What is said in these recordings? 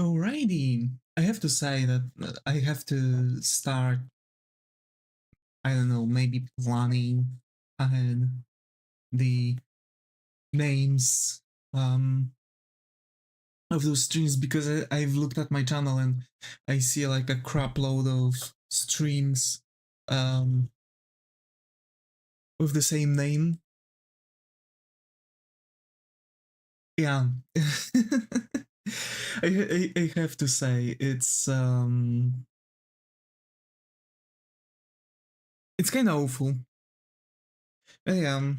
Alrighty, I have to say that I have to start, I don't know, maybe planning ahead the names um, of those streams because I've looked at my channel and I see like a crap load of streams um, with the same name. Yeah. I have to say it's kind of awful. Yeah.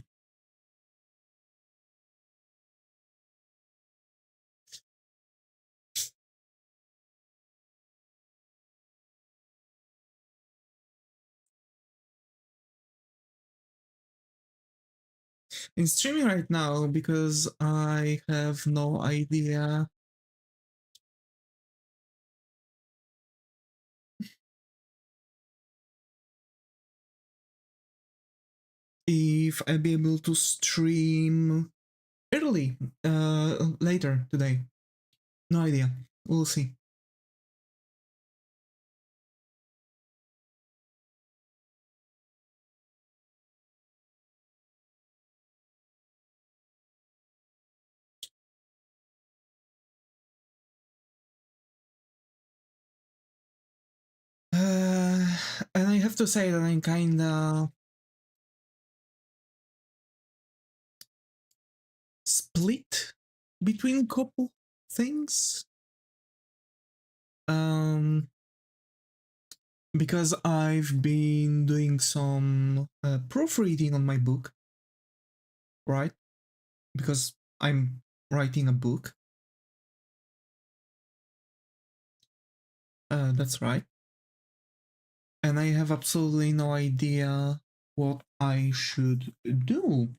In streaming right now because I have no idea if I'll be able to stream early later today. No idea. We'll see. And I have to say that I'm kinda split between couple things. Because I've been doing some proofreading on my book, right? Because I'm writing a book. That's right. And I have absolutely no idea what I should do.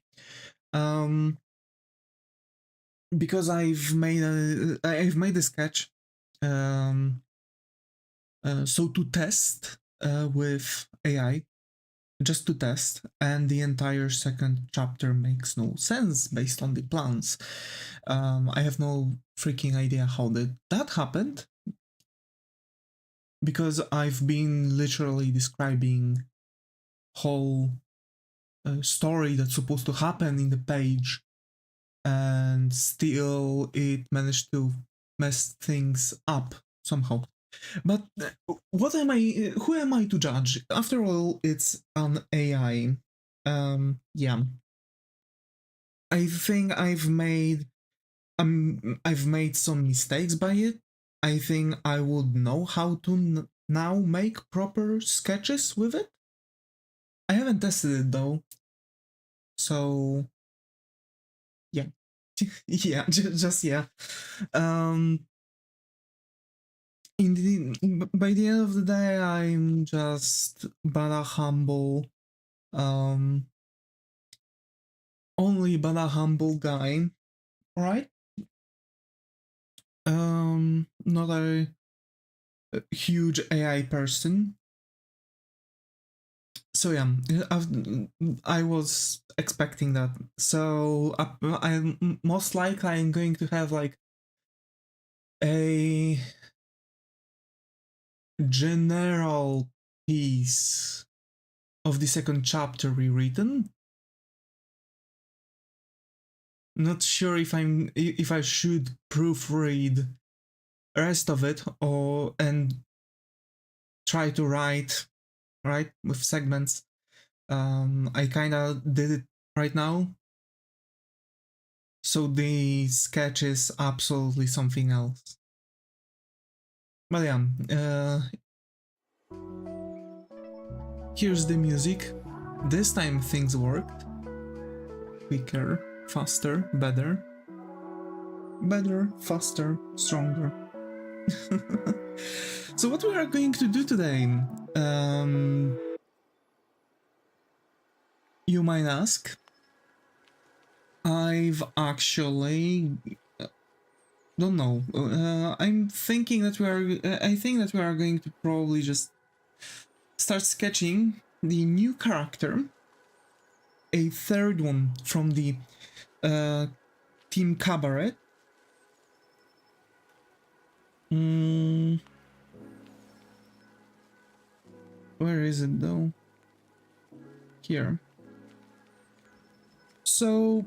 Because I've made a sketch, so to test with AI, just to test, and the entire second chapter makes no sense based on the plans. I have no freaking idea how that happened, because I've been literally describing whole story that's supposed to happen in the page, and still it managed to mess things up somehow. But what am I? Who am I to judge? After all, it's an AI. Yeah, I think I've made some mistakes by it. I think I would know how to now make proper sketches with it. I haven't tested it though, so yeah, yeah, just yeah. Um, by the end of the day, I'm just but a humble, um, only but a humble guy, right? Not a huge AI person. So yeah, I was expecting that. So I'm most likely I'm going to have like a general piece of the second chapter rewritten. Not sure if I should proofread the rest of it or and try to write right with segments. I kind of did it right now, so the sketch is absolutely something else. But yeah, here's the music. This time things worked. Quicker, faster, better. Better, faster, stronger. So what we are going to do today? You might ask. I've actually don't know. I'm thinking that we are. I think that we are going to probably just start sketching the new character, a third one from the Team Cabaret. Mm, where is it though? Here. So,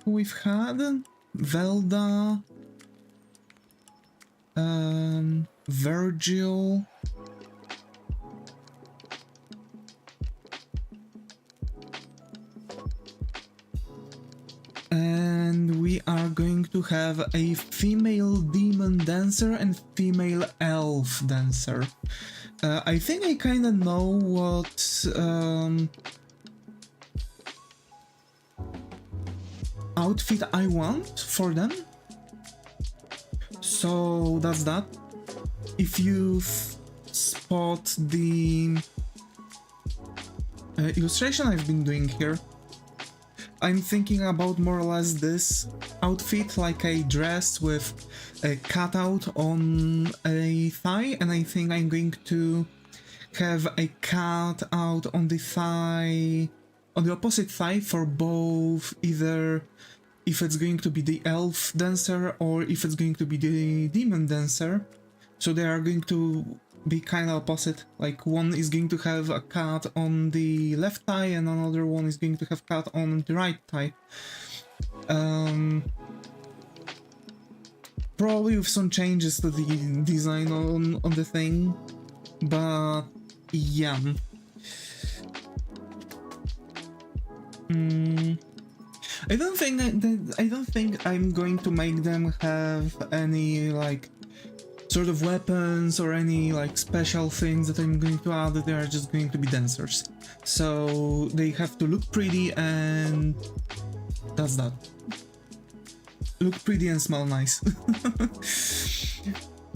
we've had Velda, Virgil, and we are going to have a female demon dancer and female elf dancer. I think I kind of know what outfit I want for them. So that's that. If you spot the illustration I've been doing here, I'm thinking about more or less this outfit, like a dress with a cutout on a thigh, and I think I'm going to have a cutout on the thigh, on the opposite thigh for both, either if it's going to be the elf dancer or if it's going to be the demon dancer. So they are going to be kind of opposite, like one is going to have a cut on the left thigh and another one is going to have cut on the right thigh. Probably with some changes to the design on the thing, but yeah. I don't think I'm going to make them have any like sort of weapons or any like special things that I'm going to add. They are just going to be dancers, so they have to look pretty, and that's that. Look pretty and smell nice.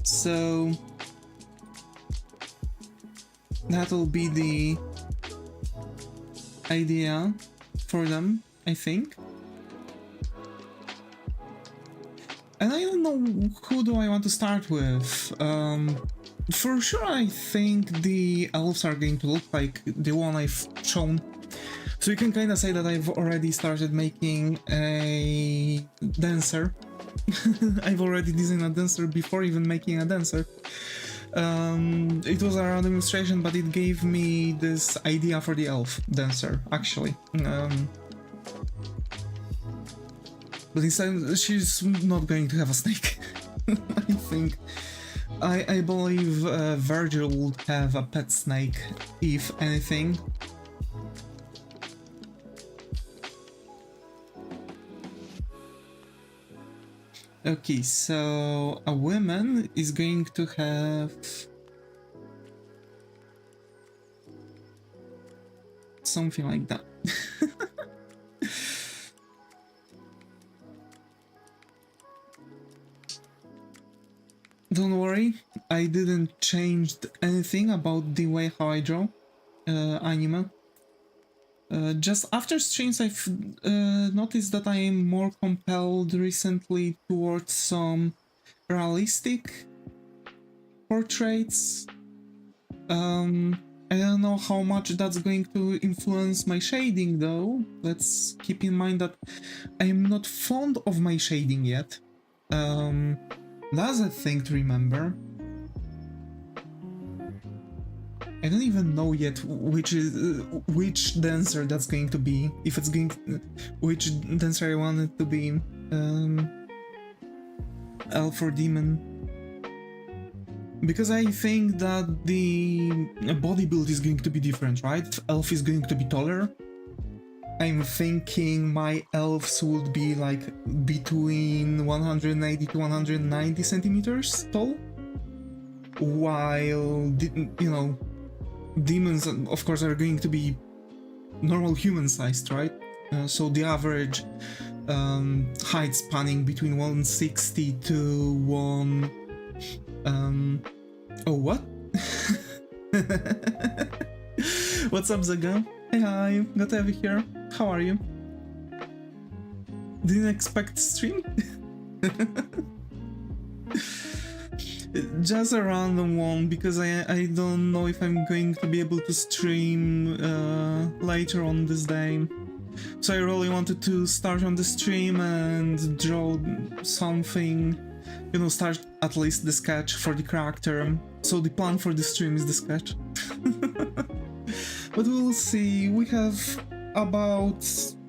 So that'll be the idea for them, I think. And I don't know, who do I want to start with? For sure I think the elves are going to look like the one I've shown. So you can kind of say that I've already started making a dancer. I've already designed a dancer before even making a dancer. It was a random illustration, but it gave me this idea for the elf dancer, actually. But this time she's not going to have a snake. I think. I believe Virgil would have a pet snake, if anything. Okay, so a woman is going to have something like that. Don't worry, I didn't change anything about the way how I draw anime. Just after streams I've noticed that I am more compelled recently towards some realistic portraits. I don't know how much that's going to influence my shading though. Let's keep in mind that I am not fond of my shading yet. That's a thing to remember. I don't even know yet which dancer that's going to be. If it's going to, which dancer I want it to be, elf or demon. Because I think that the body build is going to be different, right? Elf is going to be taller. I'm thinking my elves would be like between 180 to 190 centimeters tall, while, you know, demons of course are going to be normal human sized, right? So the average height spanning between 160 to 1... oh, what? What's up, Zaga? Hey, hi, got to have you here. How are you? Didn't expect stream? Just a random one, because I don't know if I'm going to be able to stream later on this day. So I really wanted to start on the stream and draw something, you know, start at least the sketch for the character. So the plan for the stream is the sketch. But we'll see. We have about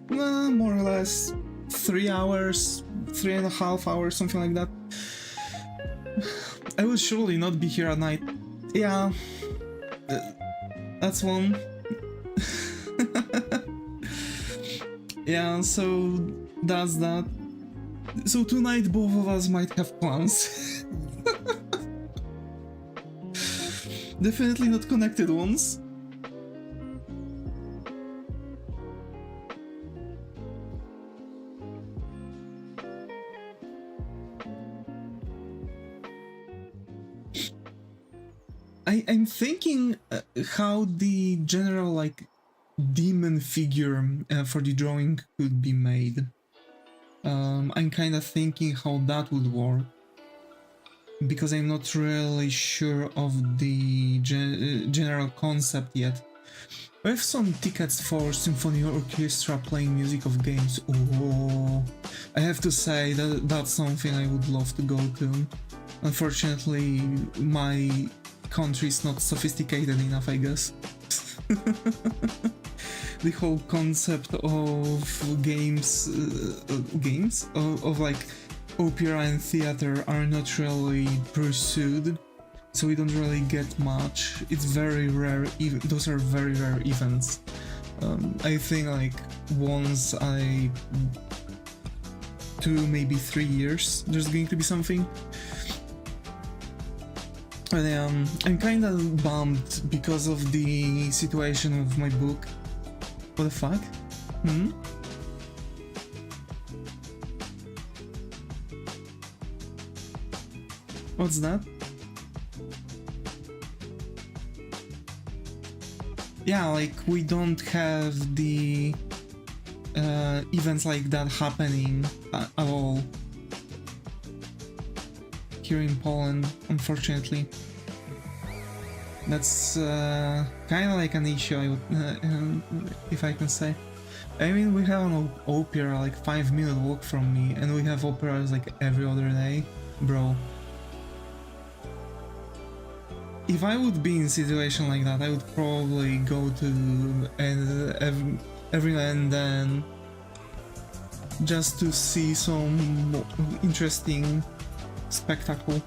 more or less 3 hours, 3.5 hours, something like that. I will surely not be here at night. Yeah, that's one. Yeah, so that's that. So tonight both of us might have plans. Definitely not connected ones. I'm thinking how the general like demon figure for the drawing could be made. I'm kind of thinking how that would work, because I'm not really sure of the general concept yet. I have some tickets for symphony orchestra playing music of games. Oh, I have to say that that's something I would love to go to. Unfortunately, my country is not sophisticated enough, I guess. The whole concept of games of like opera and theater are not really pursued, so we don't really get much. It's very rare. Those are very rare events. I think like once 2, maybe 3 years there's going to be something. But I'm kind of bummed because of the situation of my book. What the fuck? What's that? Yeah, like we don't have the events like that happening at all here in Poland, unfortunately. That's kind of like an issue, I would, if I can say. I mean, we have an opera like 5-minute walk from me, and we have operas like every other day. Bro. If I would be in a situation like that, I would probably go to every now and then just to see some interesting spectacle.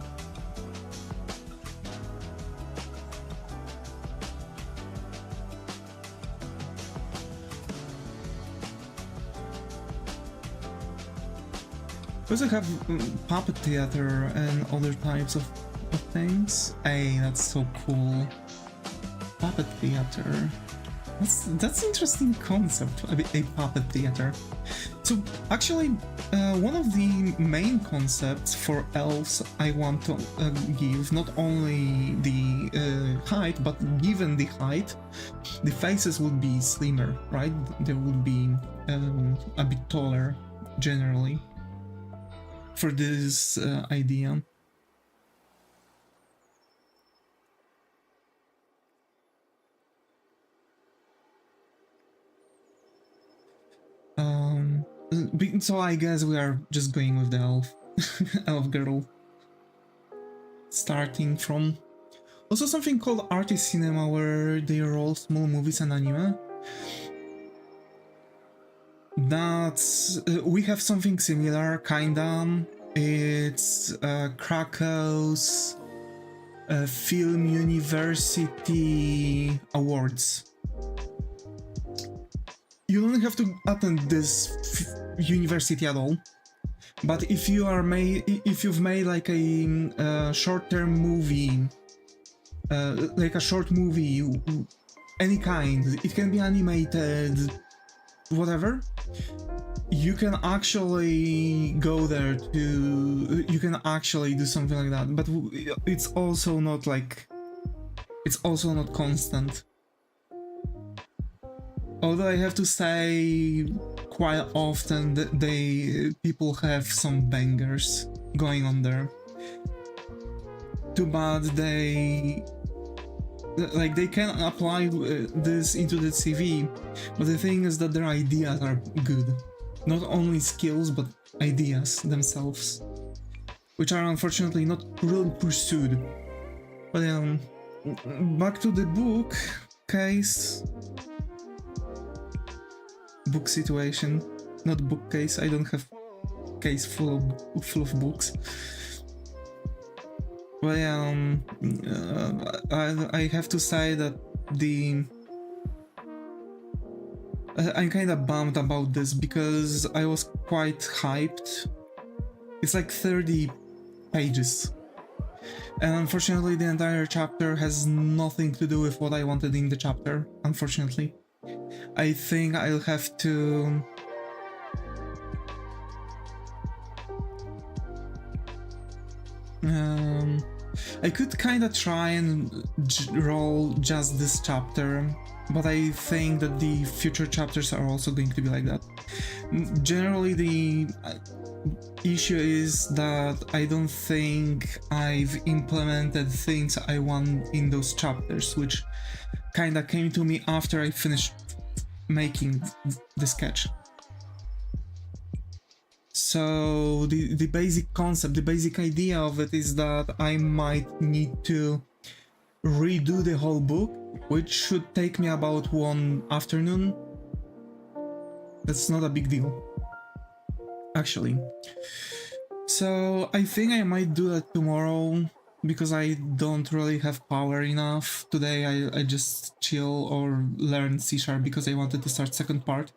We also have puppet theater and other types of things. Hey, that's so cool. Puppet theater. That's an interesting concept, a puppet theater. So actually, one of the main concepts for elves I want to give, not only the height, but given the height, the faces would be slimmer, right? They would be a bit taller, generally, for this idea. So I guess we are just going with the elf girl. Starting from also something called artist cinema, where they roll small movies and anime. That's we have something similar, kinda. It's Krakow's Film University Awards. You don't have to attend this university at all, but if you've made like a short-term movie, like a short movie, any kind, it can be animated, whatever, you can actually go there to, you can actually do something like that, but it's also not constant. Although I have to say, quite often people have some bangers going on there. Too bad they like they can apply this into the CV, but the thing is that their ideas are good. Not only skills, but ideas themselves, which are unfortunately not really pursued. But back to the book case. Book situation, not bookcase. I don't have case full of books. But I have to say that I'm kind of bummed about this because I was quite hyped. It's like 30 pages. And unfortunately the entire chapter has nothing to do with what I wanted in the chapter, unfortunately. I think I'll have to... I could kinda try and roll just this chapter, but I think that the future chapters are also going to be like that. Generally, the issue is that I don't think I've implemented things I want in those chapters, which kinda came to me after I finished making the sketch. So the basic concept, the basic idea of it is that I might need to redo the whole book, which should take me about one afternoon. That's not a big deal, actually. So I think I might do that tomorrow, because I don't really have power enough. Today I just chill or learn C# because I wanted to start second part.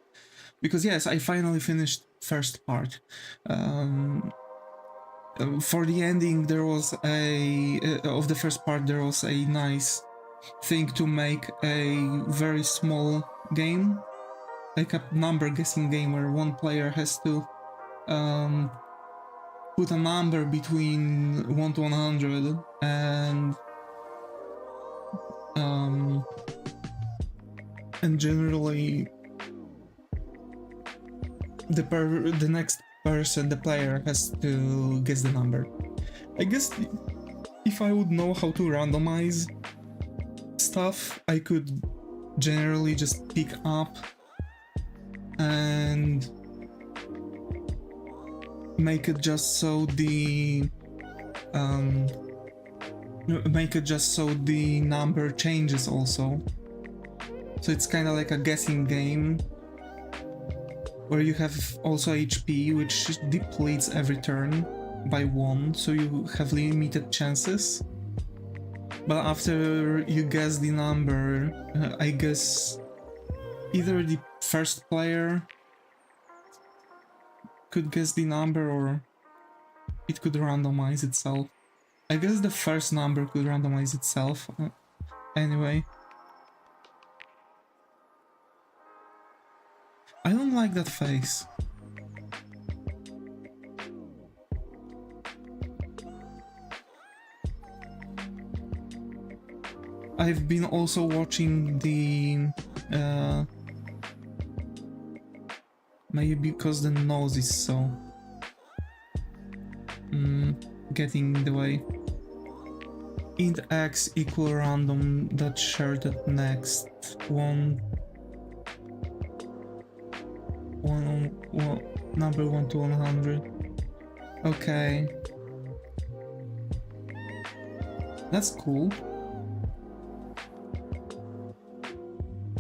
Because yes, I finally finished first part. For the ending, there was of the first part, there was a nice thing to make a very small game, like a number guessing game where one player has to put a number between 1 to 100 and generally the next person, the player, has to guess the number. I guess if I would know how to randomize stuff, I could generally just pick up and make it just so the number changes also. So it's kind of like a guessing game where you have also HP, which depletes every turn by 1, so you have limited chances. But after you guess the number, I guess either the first player could guess the number or it could randomize itself. I guess the first number could randomize itself. Anyway. I don't like that face. I've been also watching the... maybe because the nose is so... getting in the way. Int x equal random dot shared at next number 1 to 100. Okay. That's cool.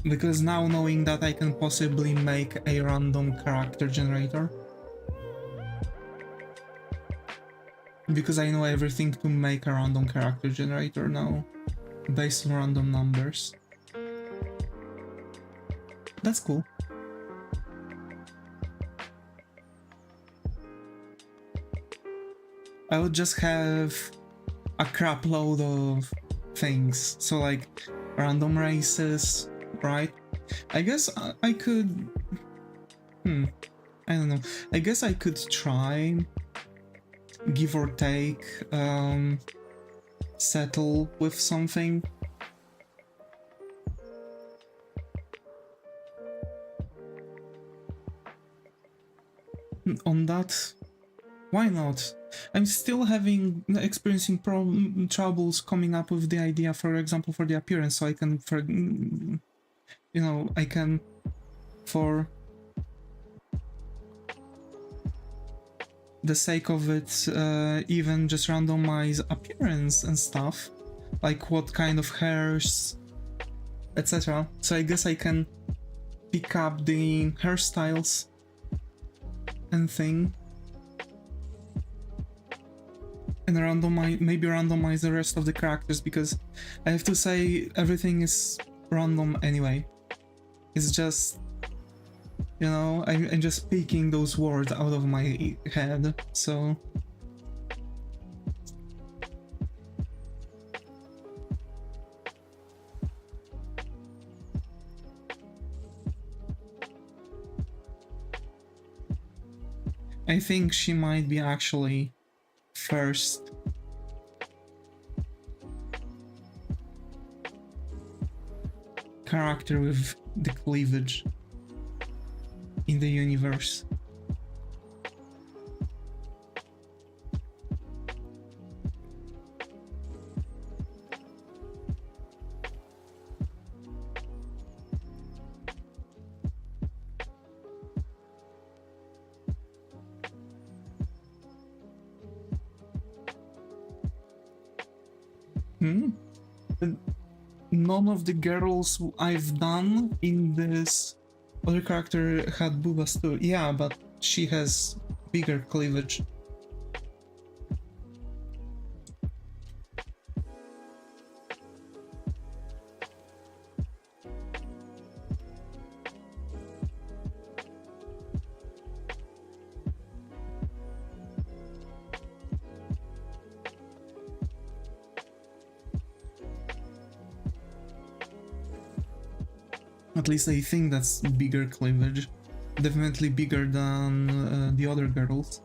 Because now knowing that I can possibly make a random character generator. Because I know everything to make a random character generator now, based on random numbers. That's cool. I would just have a crap load of things, so like random races, right? I guess I could... I don't know. I guess I could try, give or take, settle with something. On that Why not? I'm still experiencing troubles coming up with the idea, for example, for the appearance, so I can, I can, for the sake of it, even just randomize appearance and stuff, like what kind of hairs, etc. So I guess I can pick up the hairstyles and thing, and maybe randomize the rest of the characters, because I have to say everything is random anyway. It's just, I'm just picking those words out of my head, so... I think she might be actually first. Character with the cleavage in the universe. None of the girls I've done in this other character had boobas too. Yeah, but she has bigger cleavage. At least I think that's bigger cleavage. Definitely bigger than the other girls.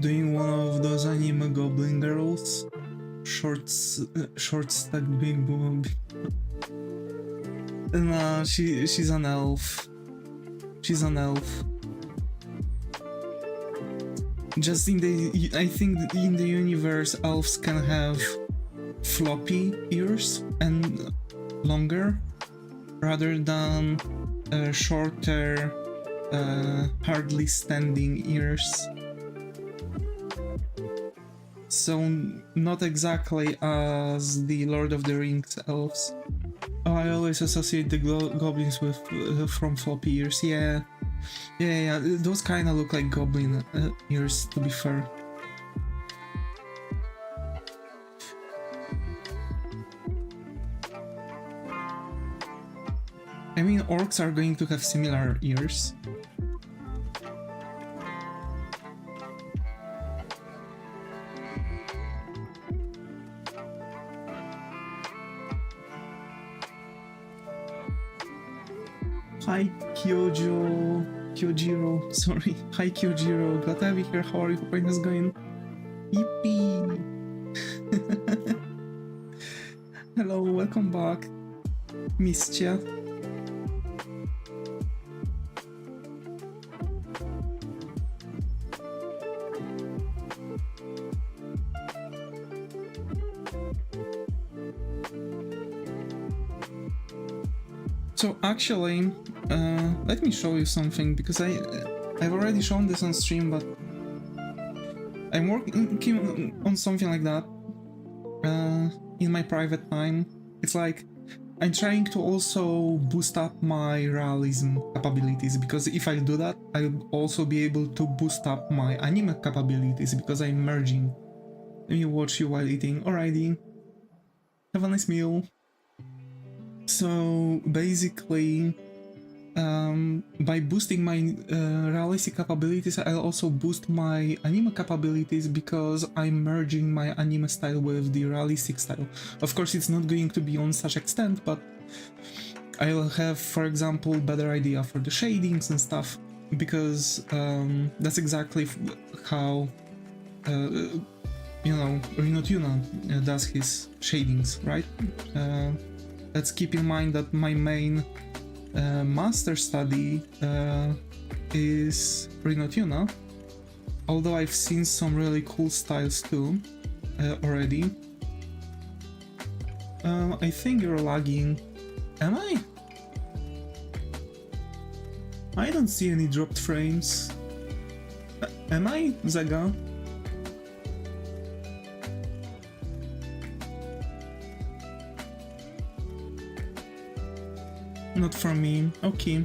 Doing one of those anime goblin girls, short stack big boob. Nah, she's an elf. She's an elf. Just I think in the universe, elves can have floppy ears and longer, rather than shorter, hardly standing ears. So not exactly as the Lord of the Rings elves. Oh, I always associate the goblins with from floppy ears. Yeah, those kind of look like goblin ears, to be fair. I mean, orcs are going to have similar ears. Hi Kyojiro, sorry. Hi Kyojiro, glad to have you here. How are you? Hope everything's going. Yippee! Hello, welcome back. Missed ya. So actually, let me show you something, because I've already shown this on stream, but I'm working on something like that in my private time. It's like I'm trying to also boost up my realism capabilities, because if I do that, I'll also be able to boost up my anime capabilities, because I'm merging. Let me watch you while eating. Alrighty. Have a nice meal. So basically, by boosting my realistic capabilities, I'll also boost my anime capabilities because I'm merging my anime style with the realistic style. Of course, it's not going to be on such extent, but I'll have, for example, better idea for the shadings and stuff, because that's exactly how you know, Rinotuna does his shadings, right? Let's keep in mind that my main master study is Rinotuna, although I've seen some really cool styles too already. I think you're lagging. Am I? I don't see any dropped frames. Am I, Zaga? Not from me. Okay.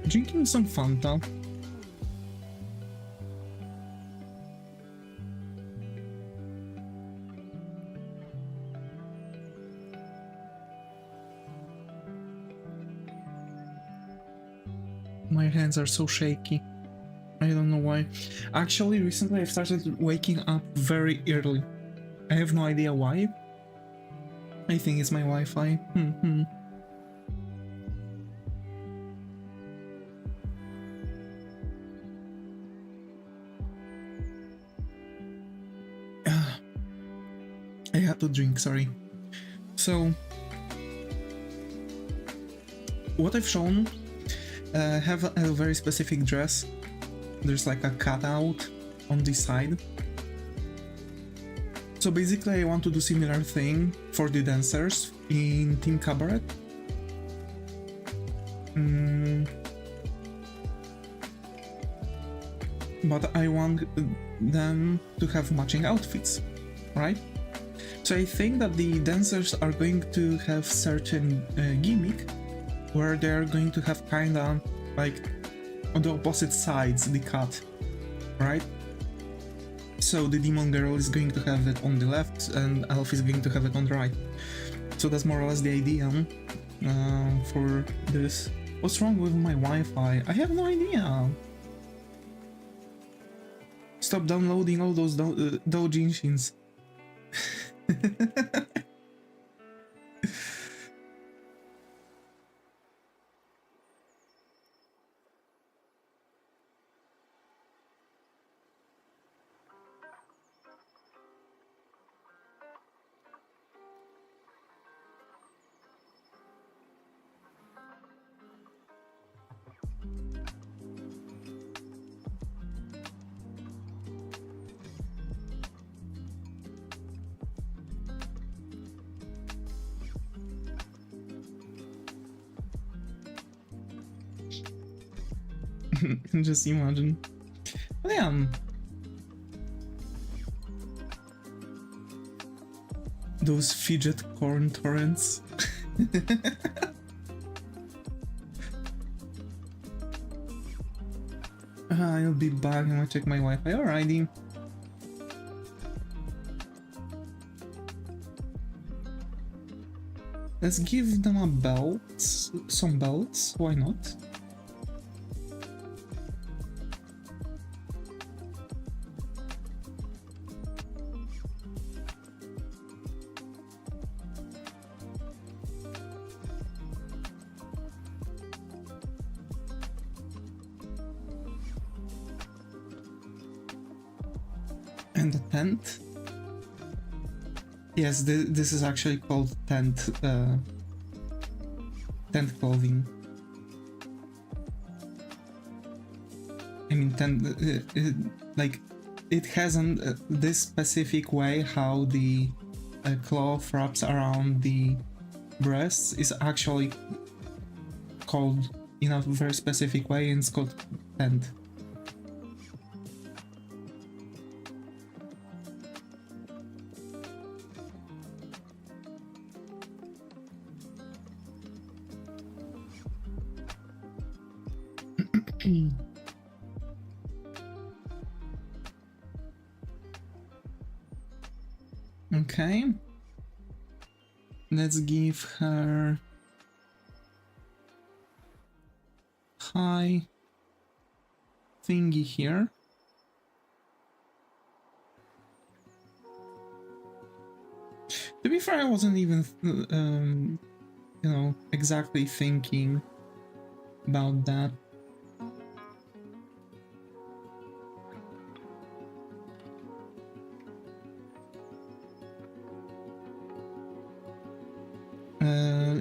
Drinking some Fanta. My hands are so shaky. I don't know why. Actually, recently I've started waking up very early. I have no idea why. I think it's my Wi-Fi. I had to drink, sorry. So, what I've shown have a very specific dress. There's like a cutout on this side. So basically I want to do similar thing for the dancers in Team Cabaret. But I want them to have matching outfits, right? So I think that the dancers are going to have certain gimmick where they're going to have kinda like on the opposite sides the cut, right? So the demon girl is going to have it on the left and Elf is going to have it on the right. So that's more or less the idea for this. What's wrong with my Wi-Fi? I have no idea. Stop downloading all those doujinshins. Just imagine. But yeah. Those fidget corn torrents. I'll be back. I'm gonna check my Wi-Fi. Alrighty. Let's give them a belt. Some belts. Why not? And a tent? Yes, this is actually called tent clothing. I mean, tent, like, it hasn't this specific way how the cloth wraps around the breasts is actually called in a very specific way, and it's called tent. Okay. Let's give her high thingy here. To be fair, I wasn't even, you know, exactly thinking about that.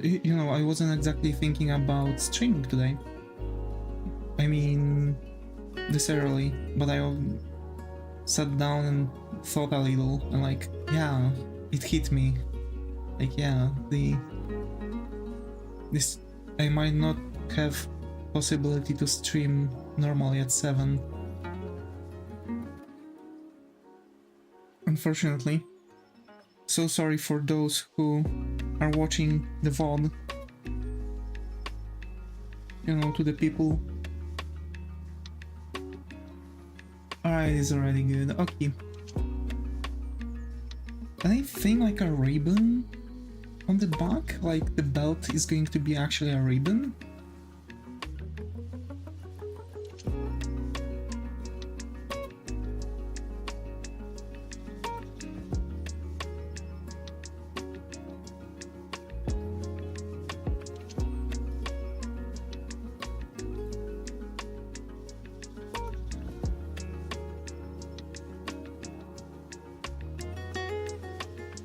You know, I wasn't exactly thinking about streaming today. I mean, this early, but I sat down and thought a little, and like, yeah, it hit me. Like, yeah, this I might not have possibility to stream normally at 7. Unfortunately. So sorry for those who are watching the VOD. You know, to the people. Alright, it's already good. Okay. Anything like a ribbon on the back? Like the belt is going to be actually a ribbon?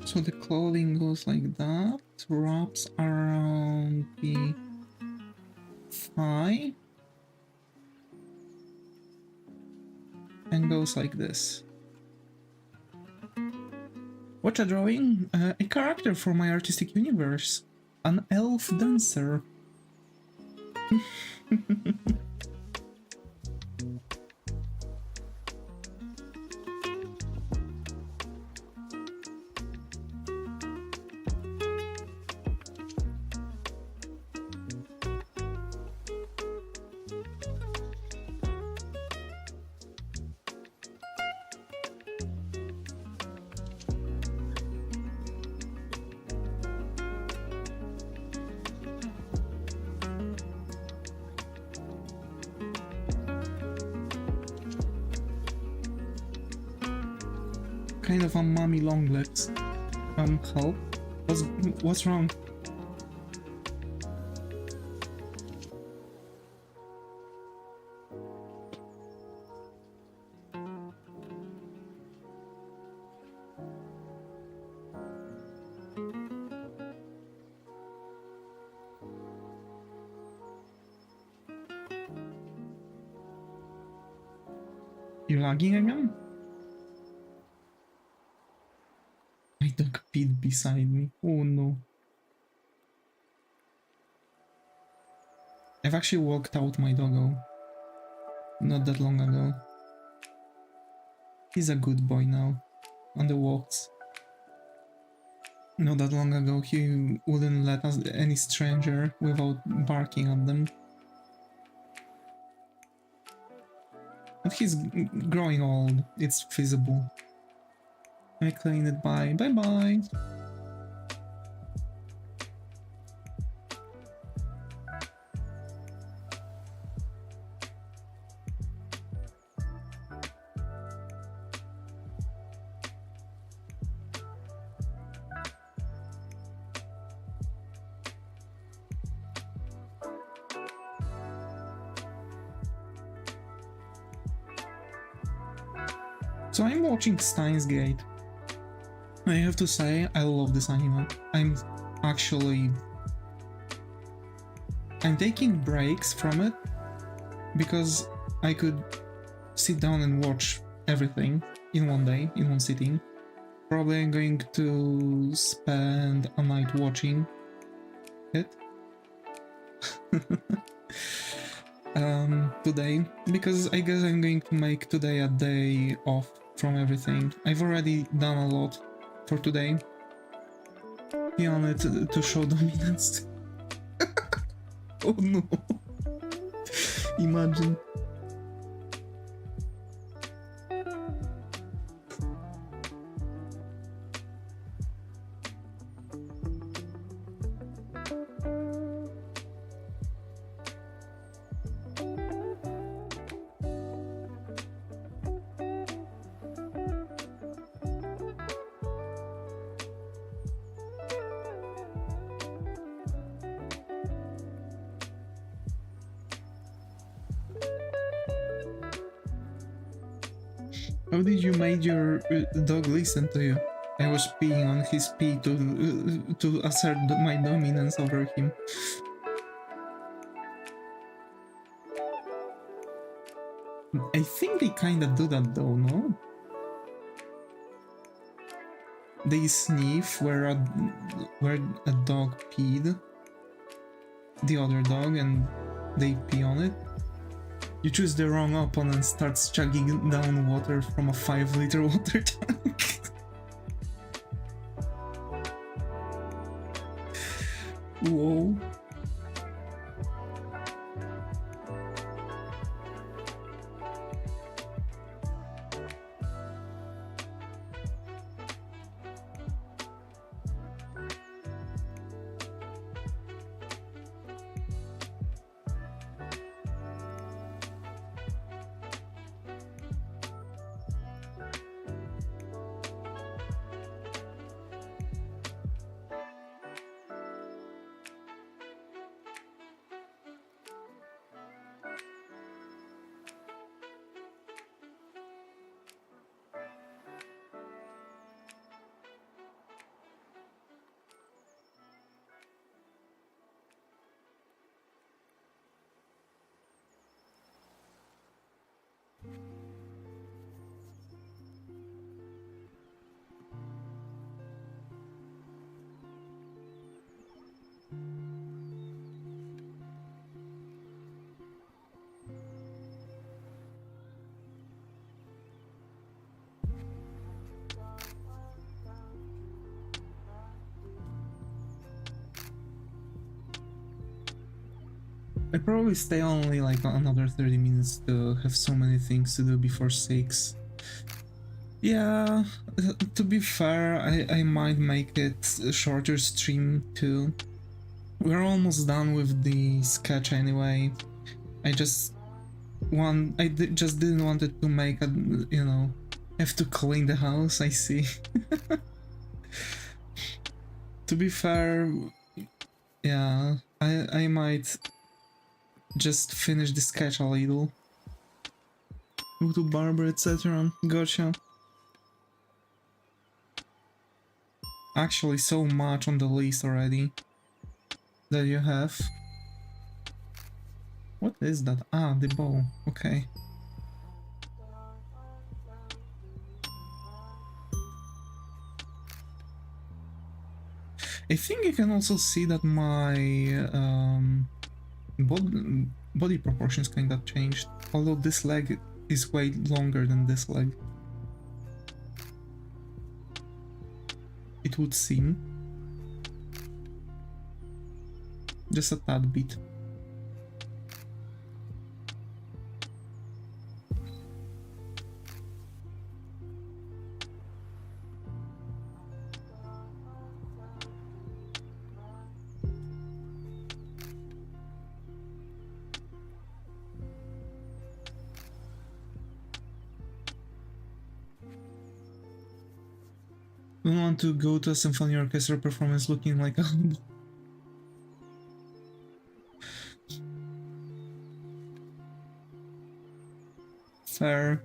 So the clothing goes like that, wraps around the thigh, and goes like this. Watch a drawing, a character from my artistic universe, an elf dancer. Kind of a mommy long legs. Help? What's wrong? You lagging again? My dog peed beside me. Oh no. I've actually walked out my doggo not that long ago. He's a good boy now on the walks. Not that long ago he wouldn't let us any stranger without barking at them. But he's growing old, it's visible. I clean it by bye. So I'm watching Steins Gate. I have to say, I love this anime. I'm taking breaks from it because I could sit down and watch everything in one day, in one sitting. Probably I'm going to spend a night watching it. Today, because I guess I'm going to make today a day off from everything. I've already done a lot for today. Be on it to show dominance. Oh no. Imagine. How did you make your dog listen to you? I was peeing on his pee to assert my dominance over him. I think they kinda do that though, no? They sniff where a dog peed, the other dog, and they pee on it. You choose the wrong opponent, starts chugging down water from a 5-liter water tank. Whoa. I probably stay only like another 30 minutes to have so many things to do before 6. Yeah, to be fair, I might make it a shorter stream too. We're almost done with the sketch anyway. I just didn't want it to make a, you know, have to clean the house, I see. To be fair, yeah, I might just finish the sketch a little. Go to barber, etc. Gotcha. Actually, so much on the list already that you have. What is that? Ah, the bow. Okay. I think you can also see that my body proportions kind of changed, although this leg is way longer than this leg. It would seem. Just a tad bit. Don't want to go to a symphony orchestra performance looking like a fair.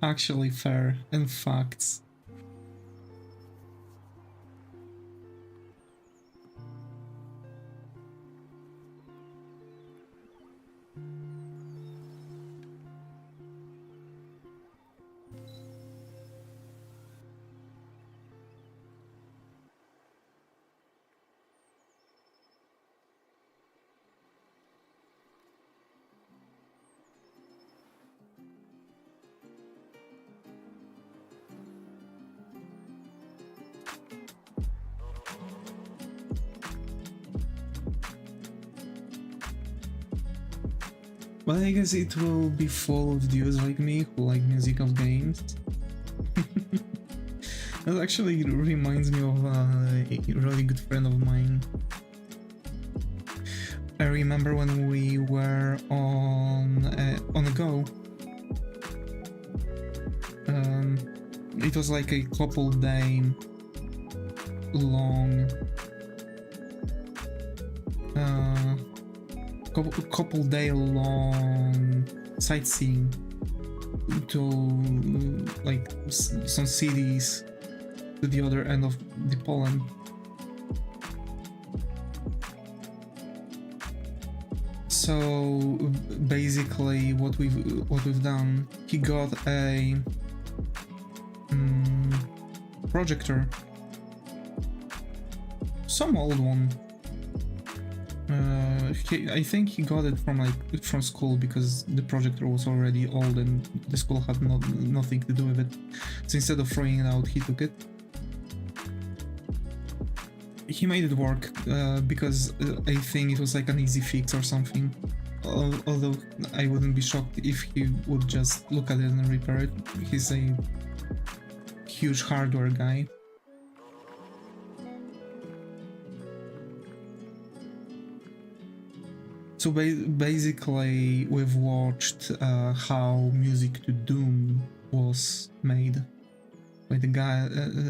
Actually fair. And facts. But I guess it will be full of dudes like me who like musical games. That actually reminds me of a really good friend of mine. I remember when we were on a go. It was like a couple-day long couple-day long sightseeing like some cities to the other end of the Poland. So basically, what we've done, he got a projector, some old one. I think he got it from school because the projector was already old and the school had nothing to do with it. So instead of throwing it out, he took it. He made it work because I think it was like an easy fix or something. Although I wouldn't be shocked if he would just look at it and repair it. He's a huge hardware guy. So basically, we've watched how music to Doom was made by the guy.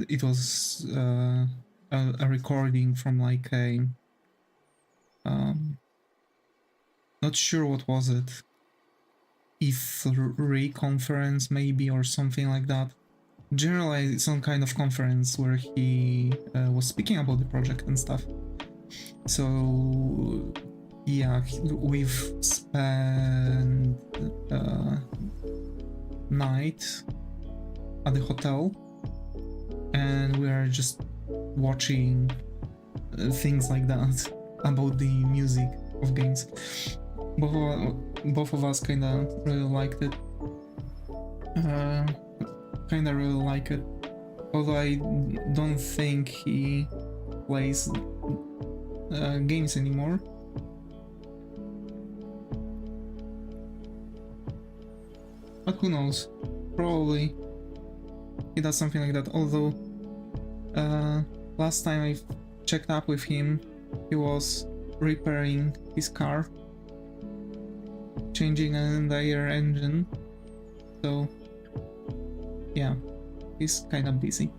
It was a recording from like a not sure what was it, E3 conference maybe, or something like that. Generally, some kind of conference where he was speaking about the project and stuff. So yeah, we've spent night at the hotel and we are just watching things like that about the music of games. Both of us kinda really liked it. Kinda really like it. Although I don't think he plays games anymore. But who knows? Probably he does something like that. Although last time I checked up with him, he was repairing his car, changing an entire engine. So yeah, he's kind of busy.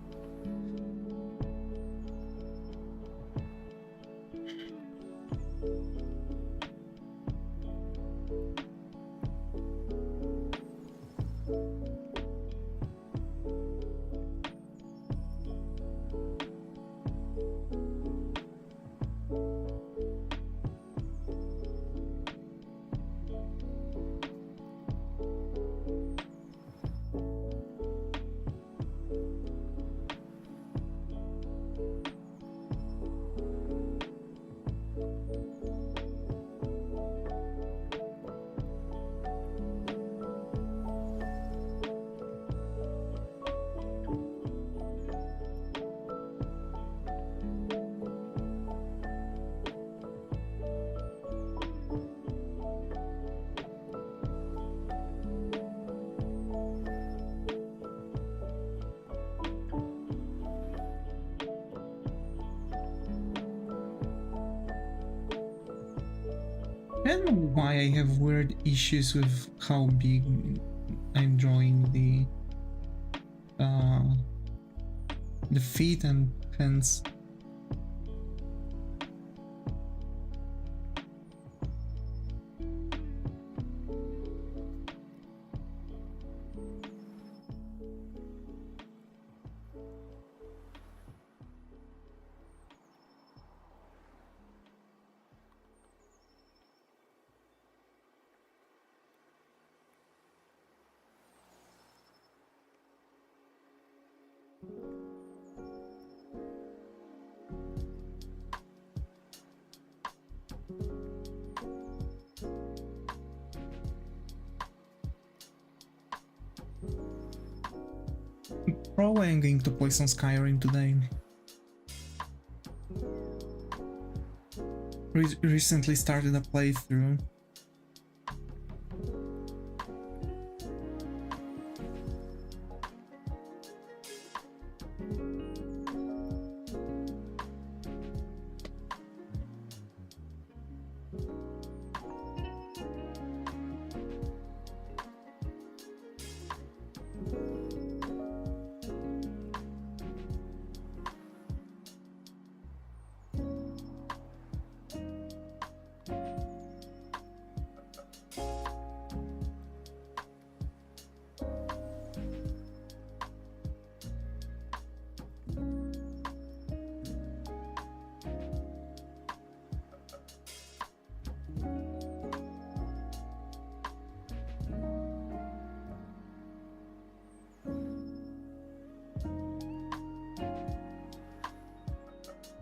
I don't know why I have weird issues with how big I'm drawing the feet and hands. Probably I'm going to play some Skyrim today. Recently started a playthrough.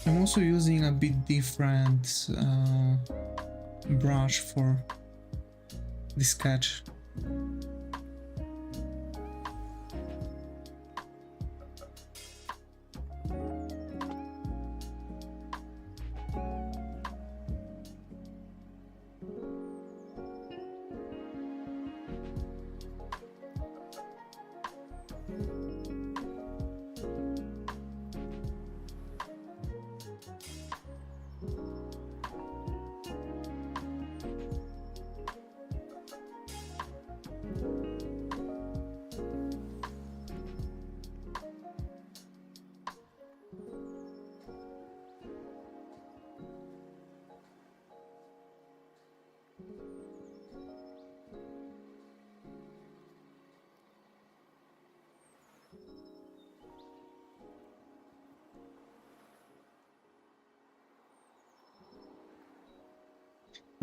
I'm also using a bit different brush for the sketch.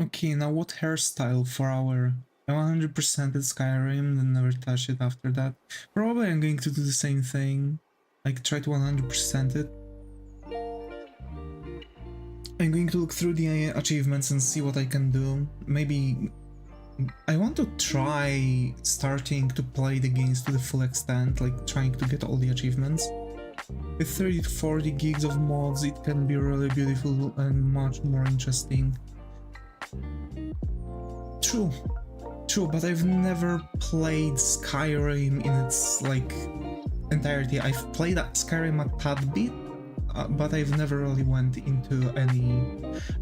Okay, now what hairstyle for our 100% Skyrim and never touch it after that? Probably I'm going to do the same thing, like try to 100% it. I'm going to look through the achievements and see what I can do. Maybe I want to try starting to play the games to the full extent, like trying to get all the achievements. With 30 to 40 gigs of mods, it can be really beautiful and much more interesting. True, but I've never played Skyrim in its like entirety. I've played Skyrim a tad bit, but I've never really went into any.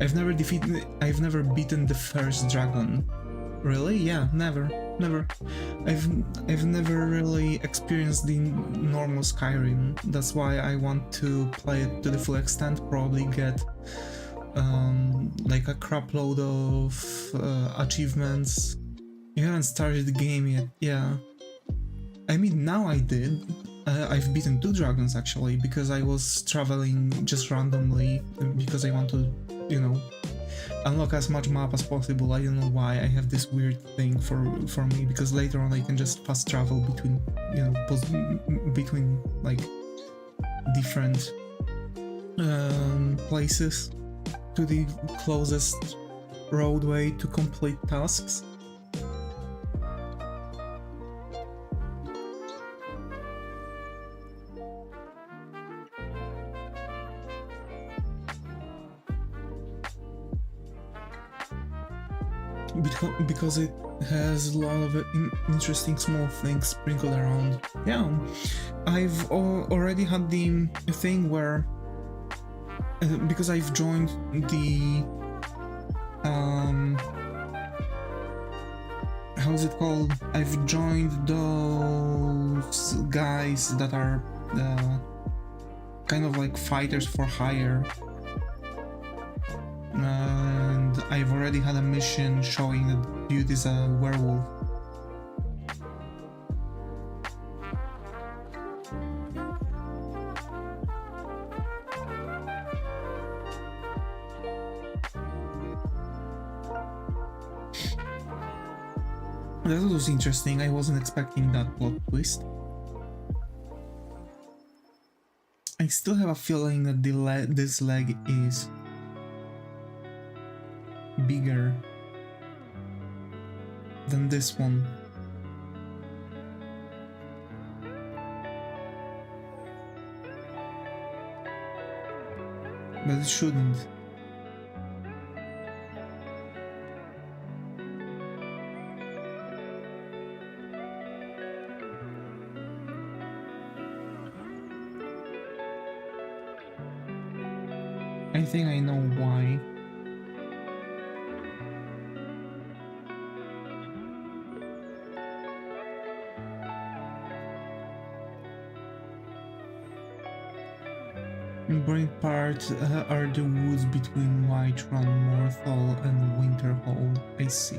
I've never beaten the first dragon. Really? Yeah, never. I've never really experienced the normal Skyrim. That's why I want to play it to the full extent. Probably get like a crap load of achievements. You haven't started the game yet, yeah. I mean, now I did. I've beaten 2 dragons actually, because I was traveling just randomly, because I want to, you know, unlock as much map as possible. I don't know why I have this weird thing for me, because later on I can just fast travel between, you know, between like different places to the closest roadway to complete tasks. Because it has a lot of interesting small things sprinkled around. Yeah, I've already had the thing where because I've joined the how's it called? I've joined those guys that are kind of like fighters for hire. And I've already had a mission showing that dude is a werewolf. That was interesting, I wasn't expecting that plot twist. I still have a feeling that this leg is bigger than this one. But it shouldn't. I think I know why. Boring part are the woods between Whiterun, Morthal and Winterhold. I see.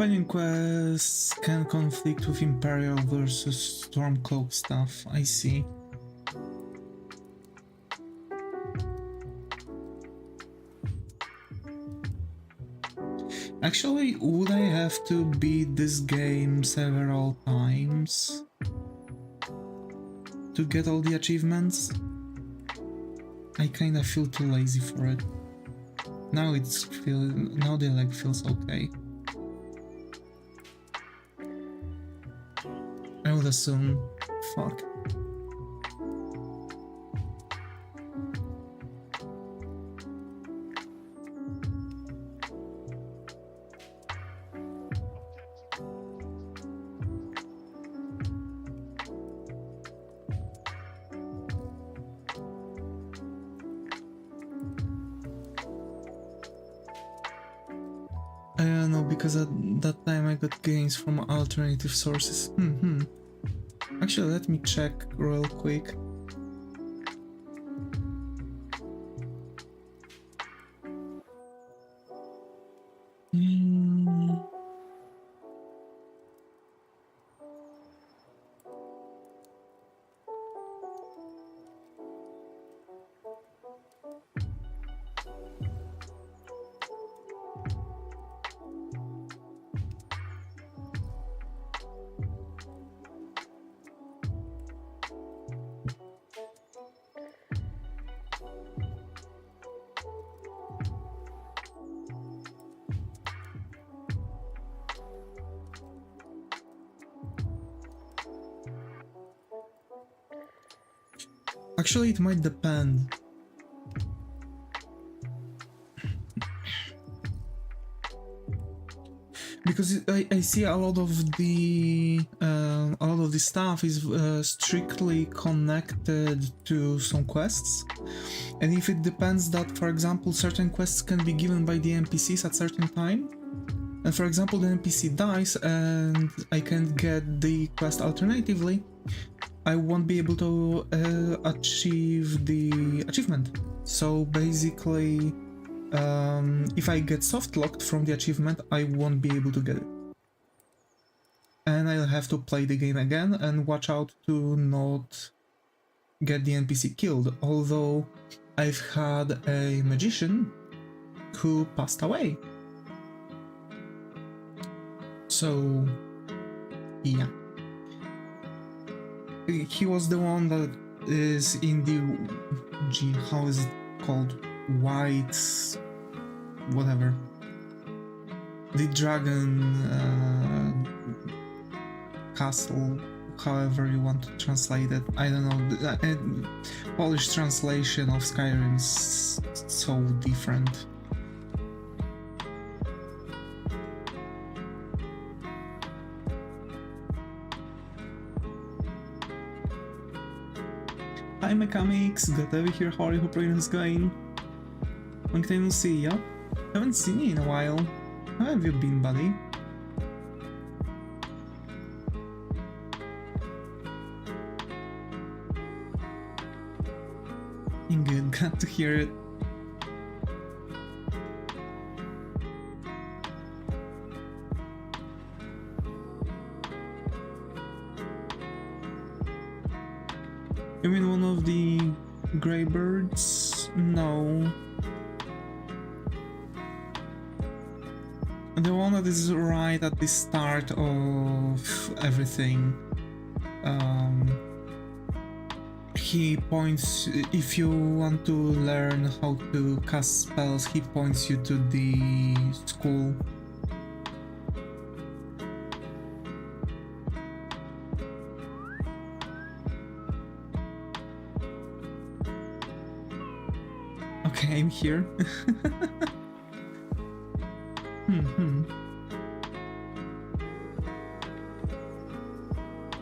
companion quests can conflict with Imperial versus Stormcloak stuff. I see. Actually, would I have to beat this game several times to get all the achievements? I kinda feel too lazy for it. Now now the leg feels okay. I would assume. Fuck. No, because at that time I got gains from alternative sources. Actually, let me check real quick. Actually, it might depend. Because I see a lot of the stuff is strictly connected to some quests, and if it depends that, for example, certain quests can be given by the NPCs at certain time, and for example the NPC dies and I can't get the quest alternatively, I won't be able to achieve the achievement. So basically, if I get soft locked from the achievement, I won't be able to get it. And I'll have to play the game again and watch out to not get the NPC killed. Although I've had a magician who passed away. So, yeah. He was the one that is in the... how is it called? White... whatever. The dragon... castle, however you want to translate it. I don't know. Polish translation of Skyrim is so different. Hi Mechanics, Gotevi here, how are you? Hope everything's going. Long time no see ya. Haven't seen you in a while. How have you been, buddy? Good, glad to hear it. You mean one of the grey birds? No. The one that is right at the start of everything. He points, if you want to learn how to cast spells, he points you to the school. Okay, I'm here.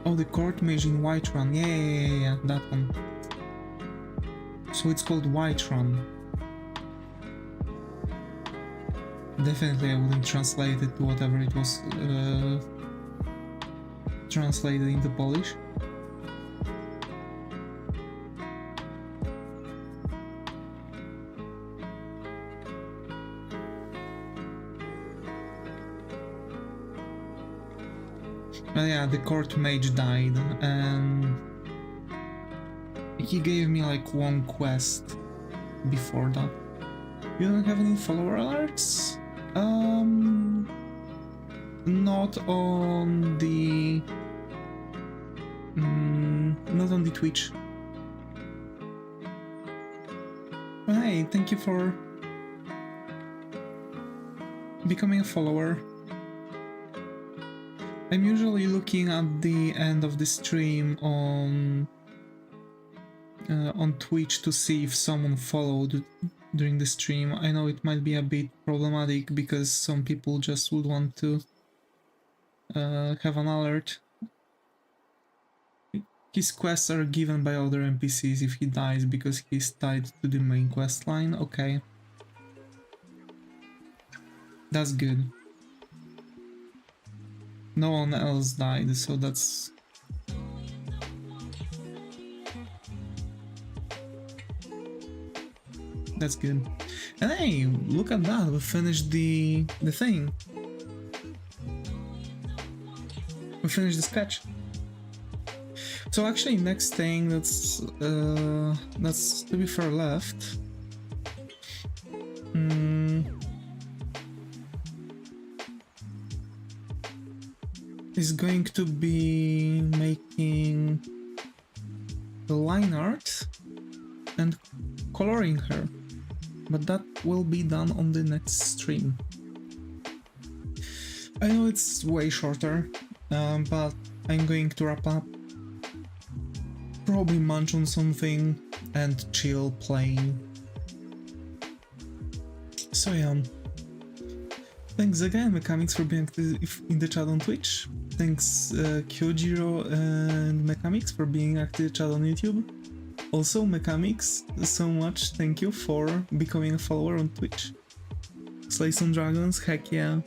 Oh, the court mage in Whiterun. Yeah, that one. So it's called Whiterun. Definitely I wouldn't translate it to whatever it was translated into Polish. But yeah, the court mage died, and he gave me like one quest before that. You don't have any follower alerts? Not on the... not on the Twitch. But hey, thank you for becoming a follower. I'm usually looking at the end of the stream on Twitch to see if someone followed during the stream. I know it might be a bit problematic because some people just would want to have an alert. His quests are given by other NPCs if he dies because he's tied to the main quest line. Okay. That's good. No one else died, so that's... that's good. And hey, look at that, we finished the thing. We finished the sketch. So actually, next thing that's to be fair left. Is going to be making the line art and coloring her, but that will be done on the next stream. I know it's way shorter, but I'm going to wrap up, probably munch on something and chill playing. So yeah, thanks again Mechamics for being active in the chat on Twitch. Thanks Kyojiro and Mechamics for being active in the chat on YouTube. Also Mechamics, so much thank you for becoming a follower on Twitch. Slay some dragons, heck yeah.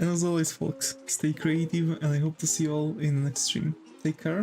And as always folks, stay creative and I hope to see you all in the next stream. Take care.